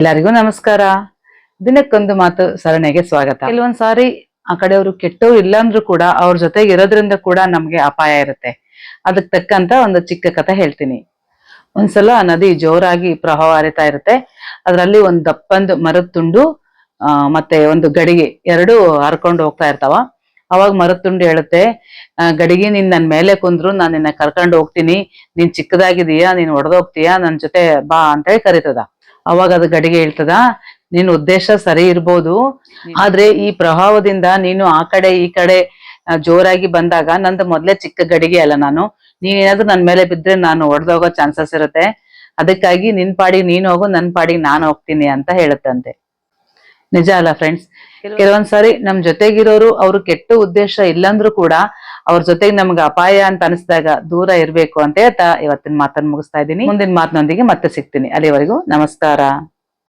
ಎಲ್ಲರಿಗೂ ನಮಸ್ಕಾರ. ದಿನಕ್ಕೊಂದು ಮಾತು ಸರಣಿಗೆ ಸ್ವಾಗತ. ಕೆಲವೊಂದ್ಸಾರಿ ಆ ಕಡೆಯವರು ಕೆಟ್ಟವ್ರು ಇಲ್ಲ ಅಂದ್ರೂ ಕೂಡ ಅವ್ರ ಜೊತೆಗೆ ಇರೋದ್ರಿಂದ ಕೂಡ ನಮ್ಗೆ ಅಪಾಯ ಇರುತ್ತೆ. ಅದಕ್ ತಕ್ಕಂತ ಒಂದು ಚಿಕ್ಕ ಕಥೆ ಹೇಳ್ತೀನಿ. ಒಂದ್ಸಲ ನದಿ ಜೋರಾಗಿ ಪ್ರವಾಹ ಹರಿತಾ ಇರುತ್ತೆ. ಅದ್ರಲ್ಲಿ ಒಂದ್ ದಪ್ಪಂದು ಮರದ ತುಂಡು ಮತ್ತೆ ಒಂದು ಗಡಿಗೆ ಎರಡು ಹರ್ಕೊಂಡು ಹೋಗ್ತಾ ಇರ್ತಾವ. ಅವಾಗ ಮರದ ತುಂಡು ಹೇಳುತ್ತೆ, ಗಡಿಗೆ ನೀನ್ ನನ್ ಮೇಲೆ ಕುಂದ್ರು ನಾನ್ ನಿನ್ನ ಕರ್ಕೊಂಡು ಹೋಗ್ತೀನಿ, ನೀನ್ ಚಿಕ್ಕದಾಗಿದೀಯಾ, ನೀನ್ ಒಡೆದೋಗ್ತೀಯಾ, ನನ್ ಜೊತೆ ಬಾ ಅಂತ ಹೇಳಿ ಕರೀತದ. ಅವಾಗ ಅದು ಗಡಿಗೆ ಹೇಳ್ತದ, ನಿನ್ ಉದ್ದೇಶ ಸರಿ ಇರ್ಬೋದು, ಆದ್ರೆ ಈ ಪ್ರಭಾವದಿಂದ ನೀನು ಆ ಕಡೆ ಈ ಕಡೆ ಜೋರಾಗಿ ಬಂದಾಗ ನಂದು ಮೊದ್ಲೇ ಚಿಕ್ಕ ಗಡಿಗೆ ಅಲ್ಲ ನಾನು, ನೀನೇನಾದ್ರೂ ನನ್ ಮೇಲೆ ಬಿದ್ರೆ ನಾನು ಒಡೆದೋಗೋ ಚಾನ್ಸಸ್ ಇರುತ್ತೆ. ಅದಕ್ಕಾಗಿ ನಿನ್ ಪಾಡಿಗೆ ನೀನ್ ಹೋಗು, ನನ್ ಪಾಡಿಗೆ ನಾನು ಹೋಗ್ತೀನಿ ಅಂತ ಹೇಳುತ್ತಂತೆ. ನಿಜ ಅಲ್ಲ ಫ್ರೆಂಡ್ಸ್? ಕೆಲವೊಂದ್ಸಾರಿ ನಮ್ ಜೊತೆಗಿರೋರು ಅವ್ರು ಕೆಟ್ಟ ಉದ್ದೇಶ ಇಲ್ಲಂದ್ರೂ ಕೂಡ ಅವ್ರ ಜೊತೆಗೆ ನಮ್ಗೆ ಅಪಾಯ ಅಂತ ಅನಿಸಿದಾಗ ದೂರ ಇರ್ಬೇಕು ಅಂತ ಹೇಳ್ತಾ ಇವತ್ತಿನ ಮಾತನ್ನ ಮುಗಿಸ್ತಾ ಇದ್ದೀನಿ. ಮುಂದಿನ ಮಾತಿನೊಂದಿಗೆ ಮತ್ತೆ ಸಿಗ್ತೀನಿ. ಅಲ್ಲಿವರೆಗೂ ನಮಸ್ಕಾರ.